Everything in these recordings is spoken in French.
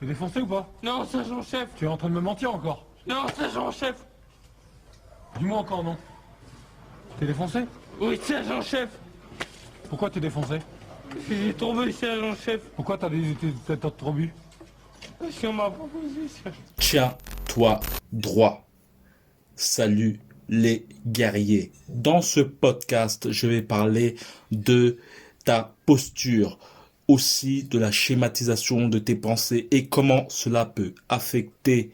T'es défoncé ou pas? Non, sergent-chef. Tu es en train de me mentir encore? Non, sergent-chef. Dis-moi encore non. T'es défoncé? Oui, sergent-chef. Pourquoi t'es défoncé? J'ai tombé, sergent-chef. Pourquoi t'as trop bu? Parce qu'on m'a proposé, sergent. Tiens-toi droit. Salut les guerriers. Dans ce podcast, je vais parler de ta posture, aussi de la schématisation de tes pensées et comment cela peut affecter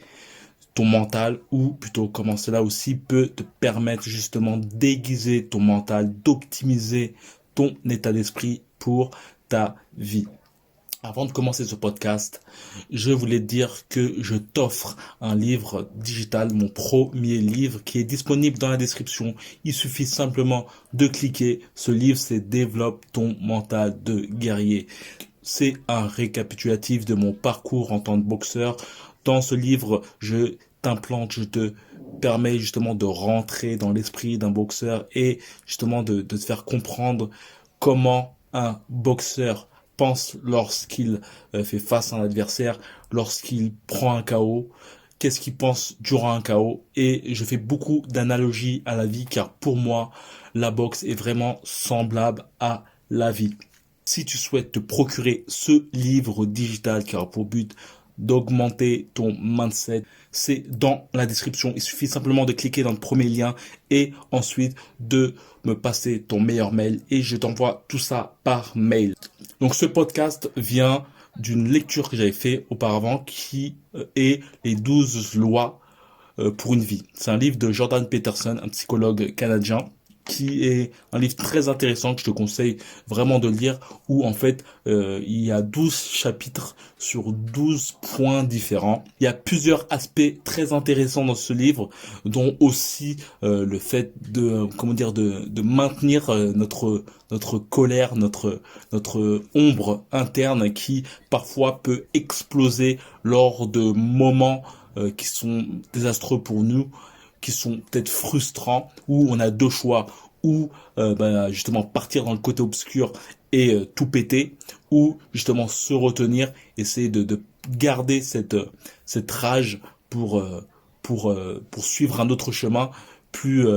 ton mental, ou plutôt comment cela aussi peut te permettre justement d'aiguiser ton mental, d'optimiser ton état d'esprit pour ta vie. Avant de commencer ce podcast, je voulais dire que je t'offre un livre digital, mon premier livre qui est disponible dans la description. Il suffit simplement de cliquer. Ce livre, c'est Développe ton mental de guerrier. C'est un récapitulatif de mon parcours en tant que boxeur. Dans ce livre, je te permets justement de rentrer dans l'esprit d'un boxeur et justement de te faire comprendre comment un boxeur pense lorsqu'il fait face à un adversaire, lorsqu'il prend un KO, qu'est-ce qu'il pense durant un KO. Et je fais beaucoup d'analogies à la vie car pour moi, la boxe est vraiment semblable à la vie. Si tu souhaites te procurer ce livre digital qui aura pour but d'augmenter ton mindset, c'est dans la description. Il suffit simplement de cliquer dans le premier lien et ensuite de me passer ton meilleur mail et je t'envoie tout ça par mail. Donc ce podcast vient d'une lecture que j'avais fait auparavant qui est les 12 lois pour une vie. C'est un livre de Jordan Peterson, un psychologue canadien, qui est un livre très intéressant que je te conseille vraiment de lire, où en fait il y a 12 chapitres sur 12 points différents. Il y a plusieurs aspects très intéressants dans ce livre, dont aussi le fait de maintenir notre colère, notre ombre interne qui parfois peut exploser lors de moments qui sont désastreux pour nous, qui sont peut-être frustrants, où on a deux choix, ou justement partir dans le côté obscur et tout péter, ou justement se retenir, essayer de garder cette rage pour suivre un autre chemin plus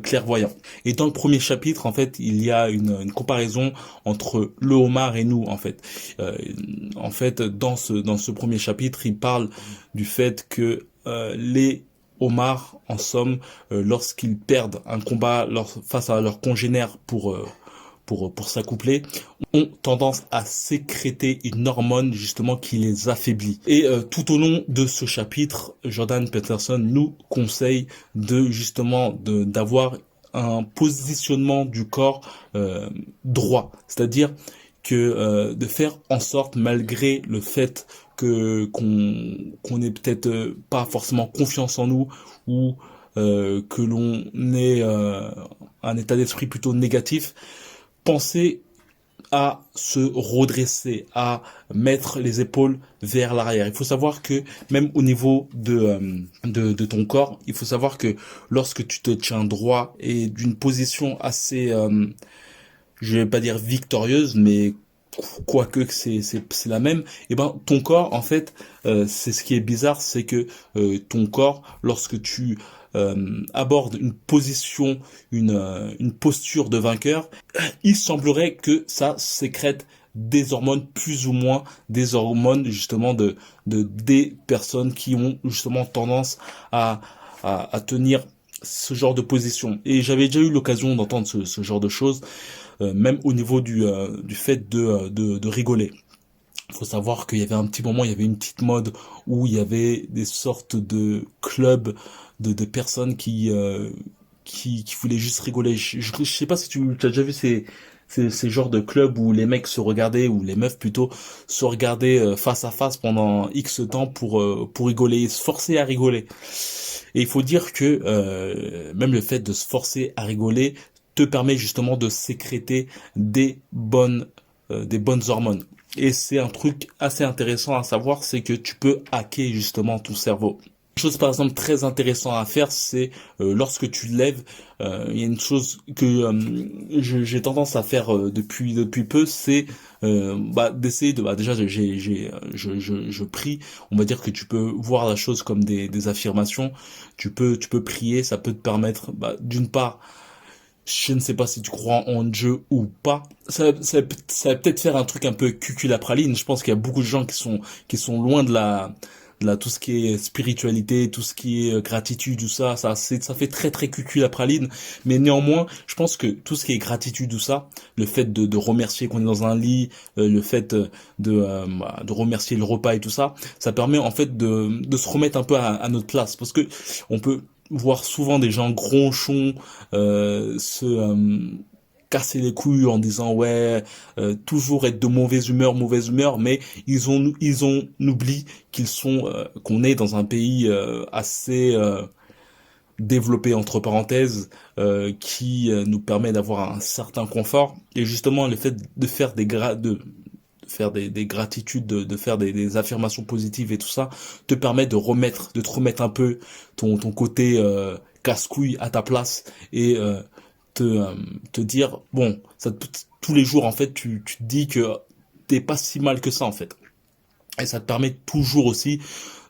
clairvoyant. Et dans le premier chapitre, en fait, il y a une comparaison entre le homard et nous, en fait. Dans ce premier chapitre, il parle du fait que les homards, en somme, lorsqu'ils perdent un combat face à leurs congénères pour s'accoupler, ont tendance à sécréter une hormone justement qui les affaiblit. Et tout au long de ce chapitre, Jordan Peterson nous conseille d'avoir un positionnement du corps droit, c'est-à-dire que de faire en sorte, malgré le fait qu'on ait peut-être pas forcément confiance en nous, ou que l'on ait un état d'esprit plutôt négatif, penser à se redresser, à mettre les épaules vers l'arrière. Il faut savoir que même au niveau de ton corps, il faut savoir que lorsque tu te tiens droit et d'une position assez, je vais pas dire victorieuse, mais quoique c'est la même, et ben ton corps, en fait, c'est ce qui est bizarre, c'est que ton corps, lorsque tu abordes une position, une posture de vainqueur, il semblerait que ça sécrète des hormones, plus ou moins des hormones justement des personnes qui ont justement tendance à tenir ce genre de position. Et j'avais déjà eu l'occasion d'entendre ce genre de choses, même au niveau du fait de rigoler. Il faut savoir qu'il y avait un petit moment, il y avait une petite mode où il y avait des sortes de clubs de personnes qui voulaient juste rigoler. Je sais pas si tu as déjà vu ces genres de clubs où les mecs se regardaient, ou les meufs plutôt, se regardaient face à face pendant X temps pour rigoler, et se forcer à rigoler. Et il faut dire que même le fait de se forcer à rigoler te permet justement de sécréter des bonnes hormones. Et c'est un truc assez intéressant à savoir, c'est que tu peux hacker justement ton cerveau. Chose par exemple très intéressant à faire, c'est lorsque tu lèves, il y a une chose que j'ai tendance à faire depuis peu, c'est d'essayer de déjà je prie. On va dire que tu peux voir la chose comme des affirmations. Tu peux prier, ça peut te permettre d'une part, je ne sais pas si tu crois en Dieu ou pas. Ça va peut-être faire un truc un peu cuculapraline. Je pense qu'il y a beaucoup de gens qui sont loin de tout ce qui est spiritualité, tout ce qui est gratitude, tout ça, ça fait très très cuculapraline. Mais néanmoins, je pense que tout ce qui est gratitude, tout ça, le fait de remercier qu'on est dans un lit, le fait de remercier le repas et tout ça, ça permet en fait de se remettre un peu à notre place, parce que on peut voir souvent des gens gronchons se casser les couilles en disant ouais toujours être de mauvaise humeur, mais ils ont oublié qu'on est dans un pays assez développé entre parenthèses, qui nous permet d'avoir un certain confort. Et justement le fait de faire de faire des gratitudes, de faire des affirmations positives et tout ça, te permet de te remettre un peu ton côté casse-couille à ta place, et te dire bon, tous les jours en fait tu te dis que t'es pas si mal que ça en fait, et ça te permet toujours aussi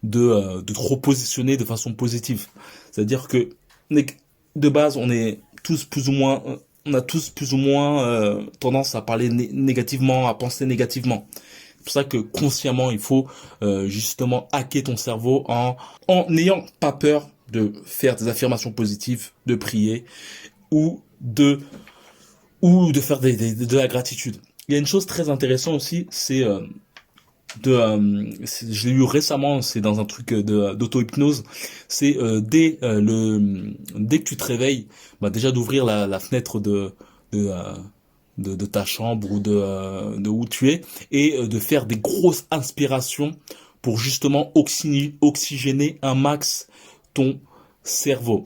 de te repositionner de façon positive. C'est-à-dire que de base on a tous plus ou moins tendance à parler négativement, à penser négativement. C'est pour ça que consciemment il faut justement hacker ton cerveau en n'ayant pas peur de faire des affirmations positives, de prier ou de faire de la gratitude. Il y a une chose très intéressante aussi, c'est je l'ai lu récemment, c'est dans un truc d'auto-hypnose, c'est dès que tu te réveilles, déjà d'ouvrir la fenêtre de ta chambre ou de où tu es, et de faire des grosses inspirations pour justement oxygéner un max ton cerveau.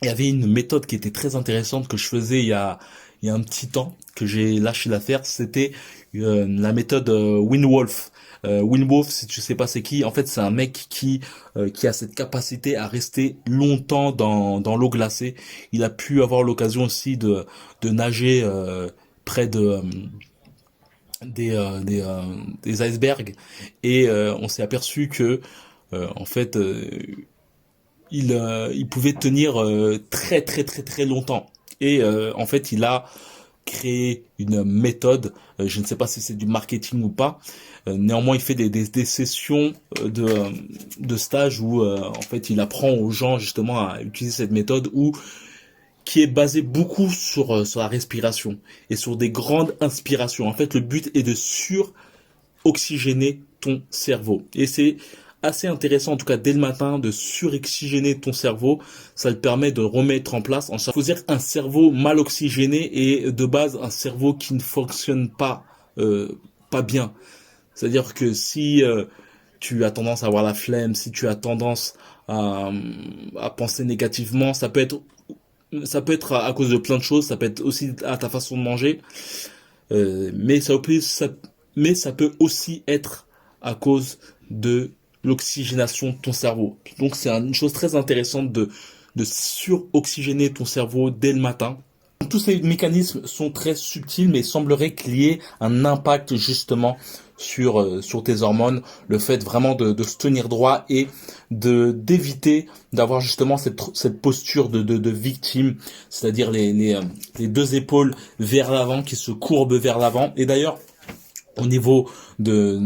Il y avait une méthode qui était très intéressante que je faisais il y a un petit temps, que j'ai lâché l'affaire. C'était la méthode Wim Hof. Wim Hof, si tu sais pas c'est qui, en fait c'est un mec qui a cette capacité à rester longtemps dans l'eau glacée. Il a pu avoir l'occasion aussi de nager près des icebergs, et on s'est aperçu que en fait il pouvait tenir très très très très longtemps. Et en fait il a créé une méthode, je ne sais pas si c'est du marketing ou pas, néanmoins il fait des sessions de stage où en fait il apprend aux gens justement à utiliser cette méthode, qui est basée beaucoup sur la respiration et sur des grandes inspirations. En fait le but est de oxygéner ton cerveau. Et c'est assez intéressant, en tout cas dès le matin, de suroxygéner ton cerveau. Ça te permet de remettre en place. Il faut dire un cerveau mal oxygéné et de base un cerveau qui ne fonctionne pas bien. C'est-à-dire que si tu as tendance à avoir la flemme, si tu as tendance à penser négativement, ça peut être à cause de plein de choses. Ça peut être aussi à ta façon de manger, mais ça peut aussi être à cause de l'oxygénation de ton cerveau. Donc c'est une chose très intéressante de suroxygéner ton cerveau dès le matin. Tous ces mécanismes sont très subtils, mais il semblerait qu'il y ait un impact justement sur tes hormones, le fait vraiment de se tenir droit et d'éviter d'avoir justement cette posture de victime, c'est-à-dire les deux épaules vers l'avant, qui se courbent vers l'avant. Et d'ailleurs, au niveau de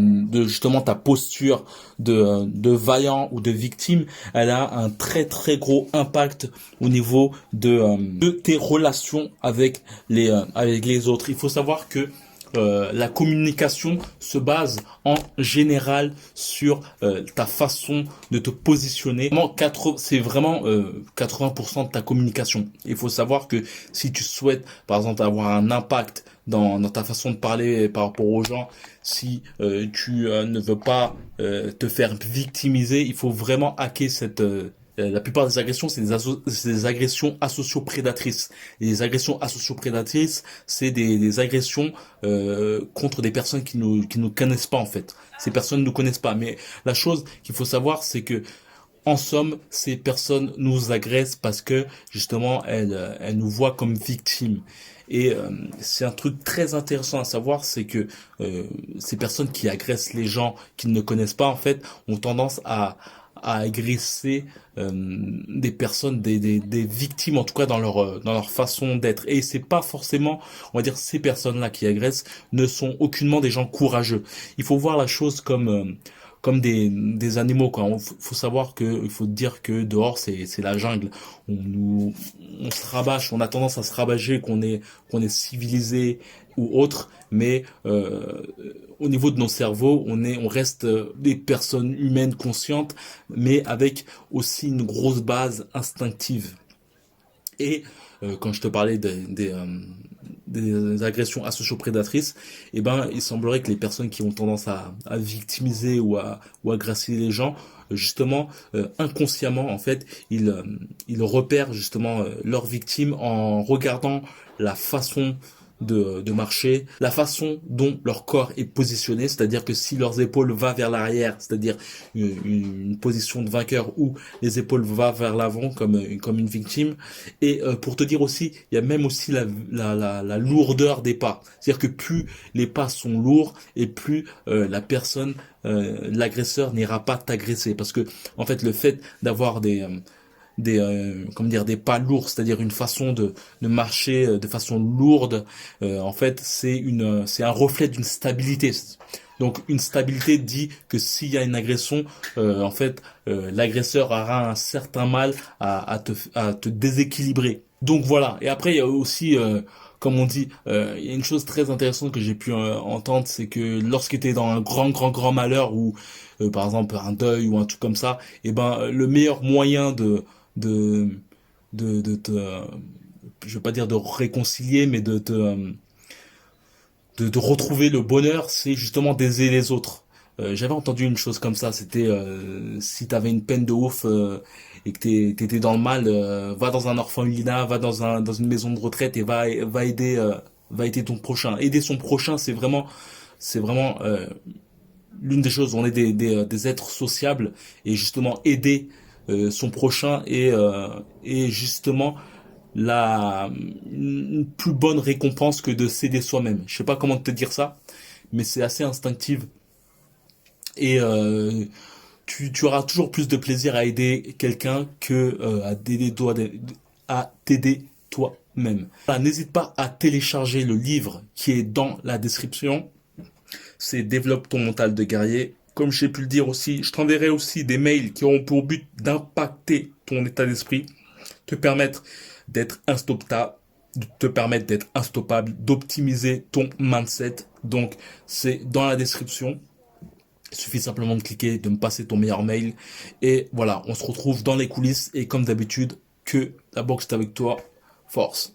justement ta posture de vaillant ou de victime, elle a un très très gros impact au niveau de tes relations avec les autres. Il faut savoir que la communication se base en général sur ta façon de te positionner. C'est vraiment 80% de ta communication. Il faut savoir que si tu souhaites, par exemple, avoir un impact dans ta façon de parler par rapport aux gens, si tu ne veux pas te faire victimiser, il faut vraiment hacker la plupart des agressions, c'est des agressions associo-prédatrices. Et les agressions associo-prédatrices, c'est des agressions contre des personnes qui nous connaissent pas en fait. Ces personnes ne nous connaissent pas. Mais la chose qu'il faut savoir, c'est que En somme, ces personnes nous agressent parce que justement elles nous voient comme victimes. Et c'est un truc très intéressant à savoir, c'est que ces personnes qui agressent les gens qu'ils ne connaissent pas, en fait, ont tendance à agresser des personnes, des victimes, en tout cas dans leur façon d'être. Et c'est pas forcément, on va dire, ces personnes-là qui agressent ne sont aucunement des gens courageux. Il faut voir la chose comme des animaux, quoi. Faut savoir il faut dire que dehors c'est la jungle. On se rabâche, on a tendance à se rabager qu'on est civilisé ou autre, mais au niveau de nos cerveaux, on reste des personnes humaines conscientes, mais avec aussi une grosse base instinctive. Et quand je te parlais des agressions associo-prédatrices, eh ben, il semblerait que les personnes qui ont tendance à victimiser ou agresser les gens, justement, inconsciemment, en fait, ils repèrent justement leurs victimes en regardant la façon de marcher, la façon dont leur corps est positionné, c'est-à-dire que si leurs épaules vont vers l'arrière, c'est-à-dire une position de vainqueur, ou les épaules vont vers l'avant comme une victime. Et pour te dire aussi, il y a même aussi la lourdeur des pas, c'est-à-dire que plus les pas sont lourds et plus la personne, l'agresseur n'ira pas t'agresser, parce que en fait le fait d'avoir comment dire, des pas lourds, c'est-à-dire une façon de marcher de façon lourde, en fait c'est un reflet d'une stabilité. Donc une stabilité dit que s'il y a une agression, en fait l'agresseur aura un certain mal à te déséquilibrer. Donc voilà. Et après il y a aussi comme on dit, il y a une chose très intéressante que j'ai pu entendre, c'est que lorsque tu es dans un grand malheur, ou par exemple un deuil ou un truc comme ça, et ben le meilleur moyen de de te, je vais pas dire de réconcilier, mais de retrouver le bonheur, c'est justement d'aider les autres. J'avais entendu une chose comme ça, c'était si t'avais une peine de ouf et que t'étais dans le mal, va dans un orphelinat, va dans une maison de retraite et va aider ton prochain. Aider son prochain, c'est vraiment l'une des choses. On est des êtres sociables, et justement aider son prochain et justement une plus bonne récompense que de s'aider soi-même. Je sais pas comment te dire ça, mais c'est assez instinctif. Et tu auras toujours plus de plaisir à aider quelqu'un que à t'aider toi-même. Voilà, n'hésite pas à télécharger le livre qui est dans la description. C'est Développe ton mental de guerrier. Comme j'ai pu le dire aussi, je t'enverrai aussi des mails qui auront pour but d'impacter ton état d'esprit, te permettre d'être instoppable, d'optimiser ton mindset. Donc, c'est dans la description. Il suffit simplement de cliquer, de me passer ton meilleur mail. Et voilà, on se retrouve dans les coulisses. Et comme d'habitude, que la boxe est avec toi. Force.